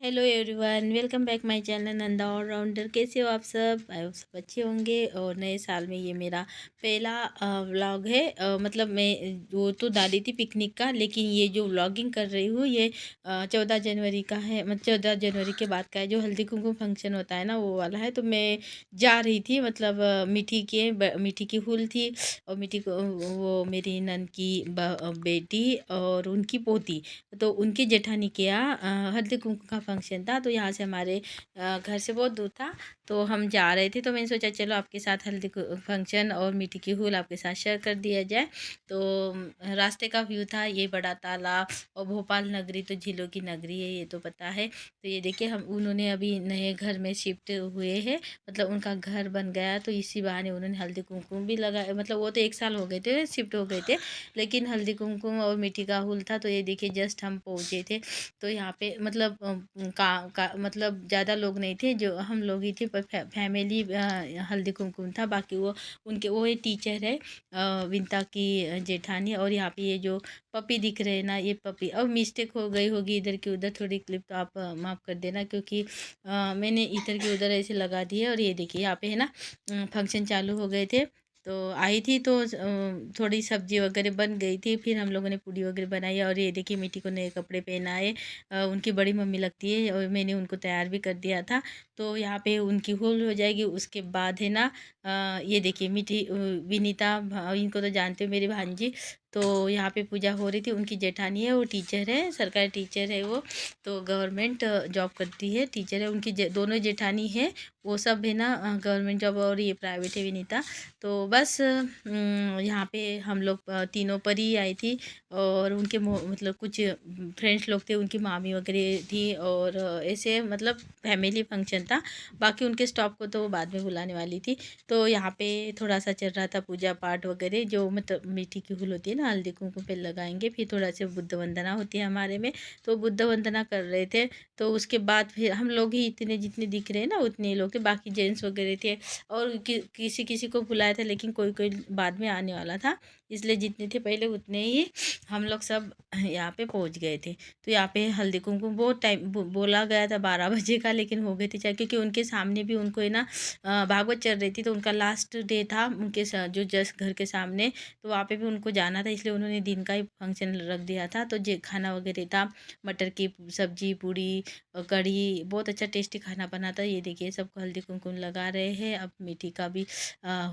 Hello everyone, welcome back my channel Nanda allrounder. कैसे हो आप सब? आई होप सब अच्छे होंगे। और नए साल में ये मेरा पहला व्लॉग है। मतलब मैं वो तो डाली थी पिकनिक का, लेकिन ये जो व्लॉगिंग कर रही हूँ ये 14 जनवरी का है। मतलब 14 जनवरी के बाद का है, जो हल्दी कुमकुम फंक्शन होता है ना, वो वाला है। तो मैं जा रही थी, मतलब मिठी की फूल थी। और मिठी को वो मेरी नन की बेटी और उनकी पोती, तो उनकी जेठानी के यहाँ हल्दी कुमकुम का फंक्शन था। तो यहाँ से हमारे घर से बहुत दूर था, तो हम जा रहे थे। तो मैंने सोचा चलो आपके साथ फंक्शन और मिट्टी की फूल आपके साथ शेयर कर दिया जाए। तो रास्ते का व्यू था, ये बड़ा तालाब। और भोपाल नगरी तो झीलों की नगरी है, ये तो पता है। तो ये देखिए, हम उन्होंने अभी नए घर में शिफ्ट हुए हैं, मतलब उनका घर बन गया। तो इसी बहाने उन्होंने हल्दी कुमकुम भी लगाया। मतलब वो तो 1 साल हो गए थे शिफ्ट हो गए थे, लेकिन हल्दी कुमकुम और मिट्टी का फूल था। तो ये देखिए, जस्ट हम पहुँचे थे। तो यहाँ पे मतलब मतलब ज़्यादा लोग नहीं थे, जो हम लोग ही थे। पर फैमिली हल्दी कुमकुम था। बाकी वो उनके वो एक टीचर है, विंता की जेठानी। और यहाँ पे ये जो पपी दिख रहे हैं ना, ये पपी। अब मिस्टेक हो गई होगी इधर की उधर थोड़ी क्लिप, तो आप माफ़ कर देना, क्योंकि मैंने इधर की उधर ऐसे लगा दी है। और ये देखिए, यहाँ पे है ना, फंक्शन चालू हो गए थे। तो आई थी तो थोड़ी सब्जी वगैरह बन गई थी। फिर हम लोगों ने पूड़ी वगैरह बनाई। और ये देखिए, मिट्टी को नए कपड़े पहनाए। उनकी बड़ी मम्मी लगती है, और मैंने उनको तैयार भी कर दिया था। तो यहाँ पे उनकी होल हो जाएगी। उसके बाद है ना, ये देखिए मिट्टी विनीता इनको तो जानते हो, मेरी भांजी। तो यहाँ पे पूजा हो रही थी। उनकी जेठानी है, वो टीचर है, सरकारी टीचर है वो। तो गवर्नमेंट जॉब करती है, टीचर है। उनकी दोनों जेठानी है, वो सब है ना गवर्नमेंट जॉब, और ये प्राइवेट है विनीता। तो बस यहाँ पे हम लोग तीनों पर ही आई थी। और उनके मतलब कुछ फ्रेंड्स लोग थे, उनकी मामी वगैरह थी। और ऐसे मतलब फैमिली फंक्शन था। बाकी उनके स्टॉप को तो बाद में बुलाने वाली थी। तो यहाँ पे थोड़ा सा चल रहा था पूजा पाठ वगैरह, जो मतलब मीठी की फूल होती है ना, हल्दी कुमकुम पे लगाएंगे। फिर थोड़ा सा बुद्ध वंदना होती है हमारे में, तो बुद्ध वंदना कर रहे थे। तो उसके बाद फिर हम लोग ही इतने जितने दिख रहे हैं ना, उतने ही लोग थे। बाकी जेंट्स वगैरह थे। और किसी किसी को बुलाया था, लेकिन कोई कोई बाद में आने वाला था, इसलिए जितने थे पहले उतने ही हम लोग सब यहाँ पे पहुँच गए थे। तो यहाँ पे हल्दी कुमकुम बहुत टाइम बोला गया था 12 बजे का, लेकिन हो गए थे चाहे, क्योंकि उनके सामने भी उनको है ना भागवत चल रही थी। तो उनका लास्ट डे था उनके जो जस्ट घर के सामने। तो वहाँ पे भी उनको जाना था, इसलिए उन्होंने दिन का ही फंक्शन रख दिया था। तो जे खाना वगैरह था, मटर की सब्जी, पूड़ी, कढ़ी, बहुत अच्छा टेस्टी खाना बना था। ये देखिए, सबको हल्दी कुमकुम लगा रहे हैं। अब मीठी का भी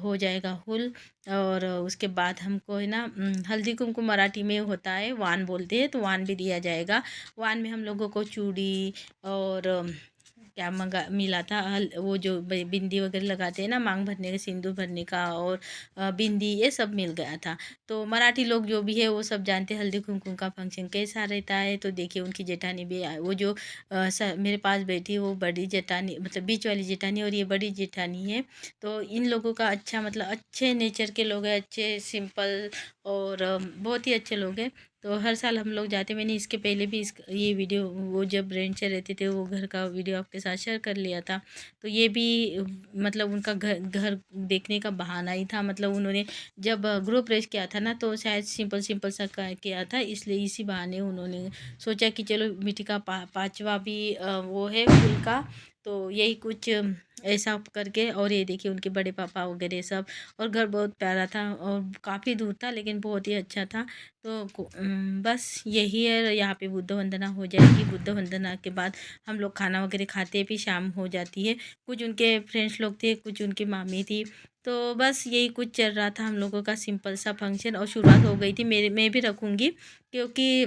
हो जाएगा हुल। और उसके बाद हमको है ना, हल्दी कुमकुम मराठी में होता है, वान बोलते हैं, तो वान भी दिया जाएगा। वान में हम लोगों को चूड़ी और क्या मंगा मिला था, वो जो बिंदी वगैरह लगाते हैं ना, मांग भरने का, सिंदूर भरने का, और बिंदी, ये सब मिल गया था। तो मराठी लोग जो भी है वो सब जानते हैं हल्दी कुमकुम का फंक्शन कैसा रहता है। तो देखिए, उनकी जेठानी भी वो जो मेरे पास बैठी है, वो बड़ी जेठानी, मतलब बीच वाली जेठानी, और ये बड़ी जेठानी है। तो इन लोगों का अच्छा, मतलब अच्छे नेचर के लोग हैं, अच्छे सिंपल, और बहुत ही अच्छे लोग हैं। तो हर साल हम लोग जाते। मैंने इसके पहले भी ये वीडियो, वो जब रेंट से रहते थे, वो घर का वीडियो आपके साथ शेयर कर लिया था। तो ये भी मतलब उनका घर घर देखने का बहाना ही था। मतलब उन्होंने जब गृह प्रवेश किया था ना, तो शायद सिंपल सिंपल सा किया था, इसलिए इसी बहाने उन्होंने सोचा कि चलो मिट्टी का पांचवा भी वो है फूल का। तो यही कुछ ऐसा करके। और ये देखिए, उनके बड़े पापा वगैरह सब। और घर बहुत प्यारा था, और काफ़ी दूर था, लेकिन बहुत ही अच्छा था। तो बस यही है। यहाँ पे बुद्ध वंदना हो जाएगी। बुद्ध वंदना के बाद हम लोग खाना वगैरह खाते, भी शाम हो जाती है। कुछ उनके फ्रेंड्स लोग थे, कुछ उनकी मामी थी। तो बस यही कुछ चल रहा था हम लोगों का सिंपल सा फंक्शन। और शुरुआत हो गई थी मेरे, मैं भी रखूँगी, क्योंकि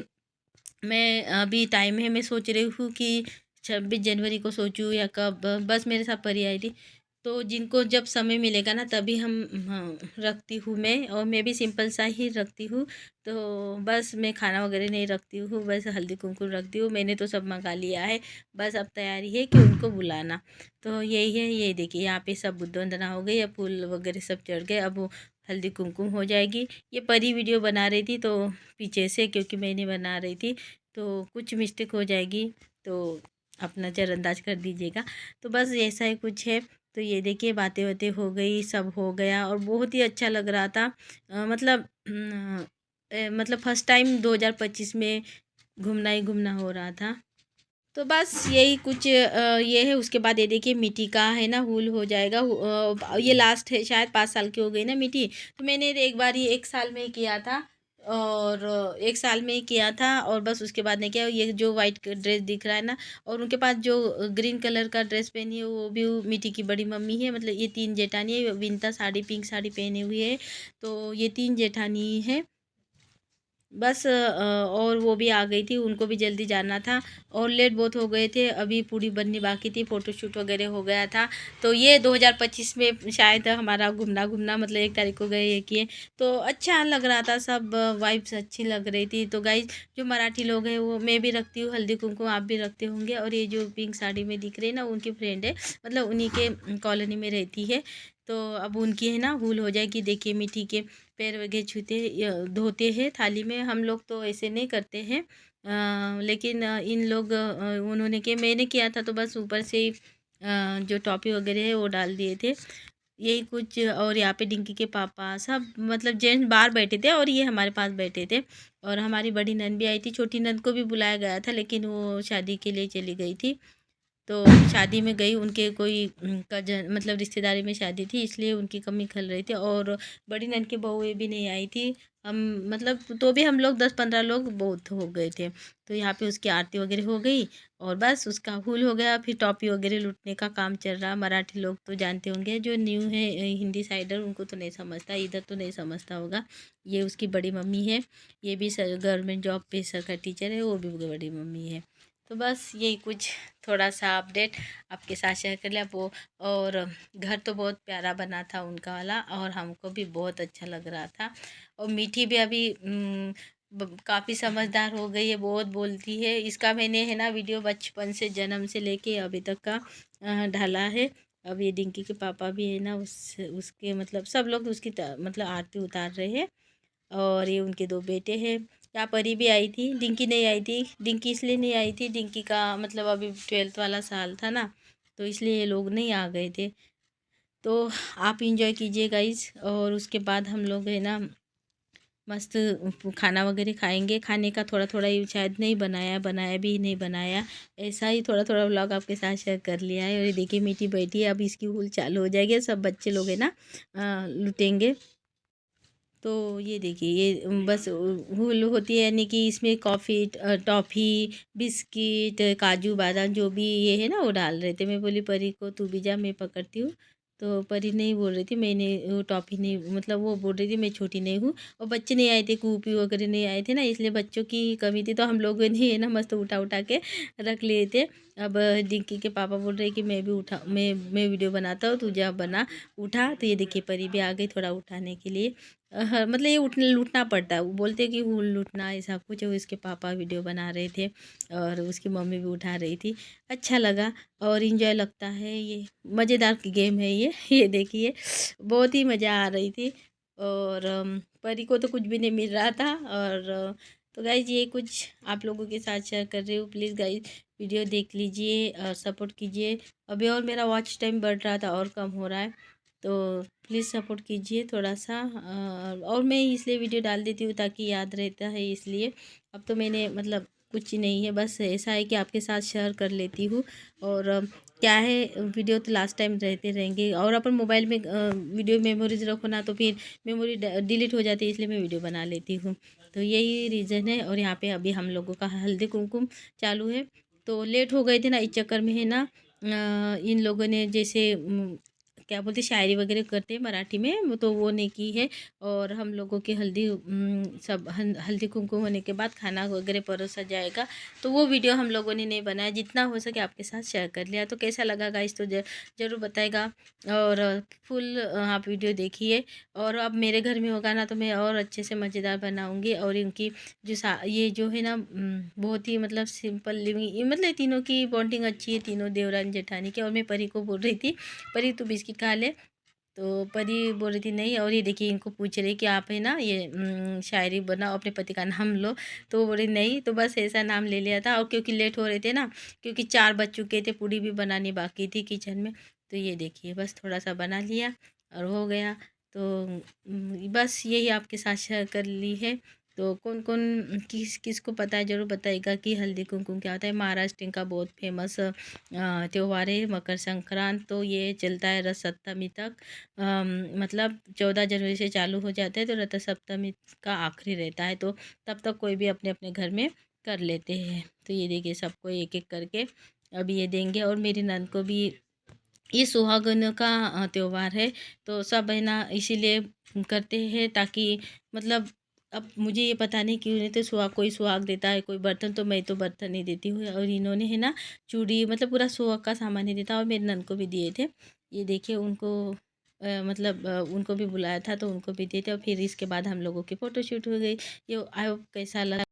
मैं अभी टाइम है, मैं सोच रही हूँ कि 26 जनवरी को सोचूं या कब। बस मेरे साथ परी आई थी। तो जिनको जब समय मिलेगा ना, तभी हम, हाँ, रखती हूँ मैं। और मैं भी सिंपल सा ही रखती हूँ। तो बस मैं खाना वगैरह नहीं रखती हूँ, बस हल्दी कुमकुम रखती हूँ। मैंने तो सब मंगा लिया है, बस अब तैयारी है कि उनको बुलाना। तो यही है। ये देखिए, यहाँ पे सब बुद्ध वंदना हो गई, अब फूल वगैरह सब चढ़ गए। अब वो हल्दी कुमकुम हो जाएगी। ये परी वीडियो बना रही थी, तो पीछे से, क्योंकि मैं नहीं बना रही थी, तो कुछ मिस्टेक हो जाएगी, तो अपना नज़रअंदाज कर दीजिएगा। तो बस ऐसा ही कुछ है। तो ये देखिए, बातें बातें हो गई, सब हो गया, और बहुत ही अच्छा लग रहा था। मतलब मतलब फर्स्ट टाइम 2025 में घूमना ही घूमना हो रहा था। तो बस यही कुछ ये है। उसके बाद ये देखिए मिट्टी का है ना हुल हो जाएगा। ये लास्ट है, शायद 5 साल की हो गई ना मिट्टी। तो मैंने एक बार ही 1 साल में ही किया था, और 1 साल में ही किया था, और बस उसके बाद नहीं किया। ये जो वाइट ड्रेस दिख रहा है ना, और उनके पास जो ग्रीन कलर का ड्रेस पहनी है वो भी मिट्टी की बड़ी मम्मी है। मतलब ये 3 जेठानी है। विनीता साड़ी, पिंक साड़ी पहनी हुई है। तो ये 3 जेठानी है। बस और वो भी आ गई थी, उनको भी जल्दी जाना था, और लेट बहुत हो गए थे। अभी पूरी बननी बाकी थी, फ़ोटोशूट वगैरह हो गया था। तो ये 2025 में शायद हमारा घूमना घूमना, मतलब 1 तारीख को गए ये किए। तो अच्छा लग रहा था, सब वाइब्स अच्छी लग रही थी। तो गाइज, जो मराठी लोग हैं वो मैं भी रखती हूँ हल्दी कुमकुम, आप भी रखते होंगे। और ये जो पिंक साड़ी में दिख रही है ना, उनकी फ्रेंड है, मतलब उन्हीं के कॉलोनी में रहती है। तो अब उनकी है ना हुल हो जाएगी। देखिए मिट्टी के पैर वगैरह छूते धोते हैं थाली में। हम लोग तो ऐसे नहीं करते हैं, लेकिन इन लोग उन्होंने किया, मैंने किया था तो बस ऊपर से ही जो टॉपी वगैरह है वो डाल दिए थे। यही कुछ। और यहाँ पे डिंकी के पापा सब, मतलब जेंट्स बाहर बैठे थे और ये हमारे पास बैठे थे। और हमारी बड़ी नंद भी आई थी, छोटी नंद को भी बुलाया गया था लेकिन वो शादी के लिए चली गई थी। तो शादी में गई, उनके कोई कजन, मतलब रिश्तेदारी में शादी थी, इसलिए उनकी कमी खल रही थी। और बड़ी नंद की बहुएं भी नहीं आई थी। हम, मतलब तो भी हम लोग 10-15 लोग बहुत हो गए थे। तो यहाँ पे उसकी आरती वगैरह हो गई, और बस उसका हुल हो गया। फिर टॉपी वगैरह लूटने का काम चल रहा। मराठी लोग तो जानते होंगे, जो न्यू है हिंदी साइडर, उनको तो नहीं समझता, इधर तो नहीं समझता होगा। ये उसकी बड़ी मम्मी है। ये भी गवर्नमेंट जॉब पे सरकारी टीचर है, वो भी बड़ी मम्मी है। तो बस यही कुछ थोड़ा सा अपडेट आपके साथ शेयर कर लिया वो। और घर तो बहुत प्यारा बना था उनका वाला, और हमको भी बहुत अच्छा लग रहा था। और मीठी भी अभी काफ़ी समझदार हो गई है, बहुत बोलती है। इसका मैंने है ना वीडियो बचपन से, जन्म से लेके अभी तक का डाला है। अब ये डिंकी के पापा भी है ना, उसके मतलब सब लोग उसकी मतलब आरती उतार रहे हैं। और ये उनके 2 बेटे हैं। यहाँ परी भी आई थी, डिंकी नहीं आई थी। डिंकी इसलिए नहीं आई थी, डिंकी का मतलब अभी 12th वाला साल था ना, तो इसलिए ये लोग नहीं आ गए थे। तो आप इंजॉय कीजिए गाइज। और उसके बाद हम लोग है ना मस्त खाना वगैरह खाएंगे। खाने का थोड़ा थोड़ा ही शायद नहीं बनाया, बनाया भी नहीं बनाया, ऐसा ही थोड़ा थोड़ा व्लॉग आपके साथ शेयर कर लिया है। और ये देखिए मीठी बैठी है, अब इसकी हुल चालू हो जाएगी, सब बच्चे लोग है ना लुटेंगे। तो ये देखिए, ये बस हुल होती है, यानी कि इसमें कॉफ़ी, टॉफ़ी, बिस्किट, काजू बादाम जो भी ये है ना वो डाल रहे थे। मैं बोली परी को तू भी जा, मैं पकड़ती हूँ। तो परी नहीं बोल रही थी, मैंने वो टॉफ़ी नहीं, मतलब वो बोल रही थी मैं छोटी नहीं हूँ। और बच्चे नहीं आए थे, कूपी वगैरह नहीं आए थे ना, इसलिए बच्चों की कमी थी। तो हम लोगों ने है ना मस्त उठा उठा के रख लिए थे। अब डिंकी के पापा बोल रहे कि मैं भी उठा, मैं वीडियो बनाता हूँ, तू जा बना, उठा। तो ये देखिए परी भी आ गई थोड़ा उठाने के लिए। हाँ, मतलब ये लूटना पड़ता है। वो बोलते कि वो लूटना ऐसा कुछ है। उसके पापा वीडियो बना रहे थे, और उसकी मम्मी भी उठा रही थी। अच्छा लगा, और इन्जॉय लगता है। ये मज़ेदार की गेम है ये ये देखिए, बहुत ही मज़ा आ रही थी। और परी को तो कुछ भी नहीं मिल रहा था। और तो गाइज ये कुछ आप लोगों के साथ शेयर कर रही हूँ। प्लीज़ गाइज वीडियो देख लीजिए और सपोर्ट कीजिए। अभी और मेरा वॉच टाइम बढ़ रहा था और कम हो रहा है, तो प्लीज़ सपोर्ट कीजिए थोड़ा सा। और मैं इसलिए वीडियो डाल देती हूँ ताकि याद रहता है, इसलिए। अब तो मैंने मतलब कुछ ही नहीं है, बस ऐसा है कि आपके साथ शेयर कर लेती हूँ। और क्या है, वीडियो तो लास्ट टाइम रहते रहेंगे। और अपन मोबाइल में वीडियो मेमोरीज रखो ना, तो फिर मेमोरी डिलीट हो जाती है, इसलिए मैं वीडियो बना लेती हूँ। तो यही रीज़न है। और यहाँ पे अभी हम लोगों का हल्दी कुमकुम चालू है। तो लेट हो गए थे ना, इस चक्कर में है ना इन लोगों ने जैसे क्या बोलते शायरी वगैरह करते हैं मराठी में, वो तो वो नहीं की है। और हम लोगों की हल्दी सब हल्दी कुमकुम होने के बाद खाना वगैरह परोसा जाएगा। तो वो वीडियो हम लोगों ने नहीं बनाया, जितना हो सके आपके साथ शेयर कर लिया। तो कैसा लगा गाइस, तो ज़रूर बताएगा। और फुल आप वीडियो देखिए। और अब मेरे घर में होगा ना, तो मैं और अच्छे से मज़ेदार बनाऊँगी। और इनकी जो ये जो है ना बहुत ही मतलब सिंपल लिविंग, मतलब तीनों की बॉन्डिंग अच्छी है, तीनों देवरानी जेठानी की। और मैं परी को बोल रही थी परी तू बिस्किट खा ले, तो परी बोल रही थी नहीं। और ये देखिए इनको पूछ रही कि आप है ना ये शायरी बनाओ, अपने पति का नाम लो। तो वो बोल रही नहीं, तो बस ऐसा नाम ले लिया था। और क्योंकि लेट हो रहे थे ना, क्योंकि 4 बज चुके थे, पूड़ी भी बनानी बाकी थी किचन में। तो ये देखिए बस थोड़ा सा बना लिया और हो गया। तो बस यही आपके साथ शेयर कर ली है। तो कौन कौन किसको पता है ज़रूर बताइएगा कि हल्दी कुमकुम क्या होता है। महाराष्ट्र का बहुत फेमस त्यौहार है मकर संक्रांत। तो ये चलता है रथ सप्तमी तक। मतलब 14 जनवरी से चालू हो जाता है तो रथ सप्तमी का आखिरी रहता है। तो तब तक कोई भी अपने अपने घर में कर लेते हैं। तो ये देखिए सबको एक एक करके अभी ये देंगे। और मेरी नंद को भी ये सुहागन का त्योहार है। तो सब है ना इसीलिए करते हैं ताकि मतलब अब मुझे ये पता नहीं क्यों नहीं तो सुहाग कोई सुहाग देता है कोई बर्तन, तो मैं तो बर्तन नहीं देती हूँ। और इन्होंने है ना चूड़ी मतलब पूरा सुहाग का सामान ही देता और मेरे नन को भी दिए थे। ये देखिए उनको मतलब उनको भी बुलाया था तो उनको भी दिए थे। और फिर इसके बाद हम लोगों की फ़ोटो शूट हो गई। ये आई होप कैसा लगा।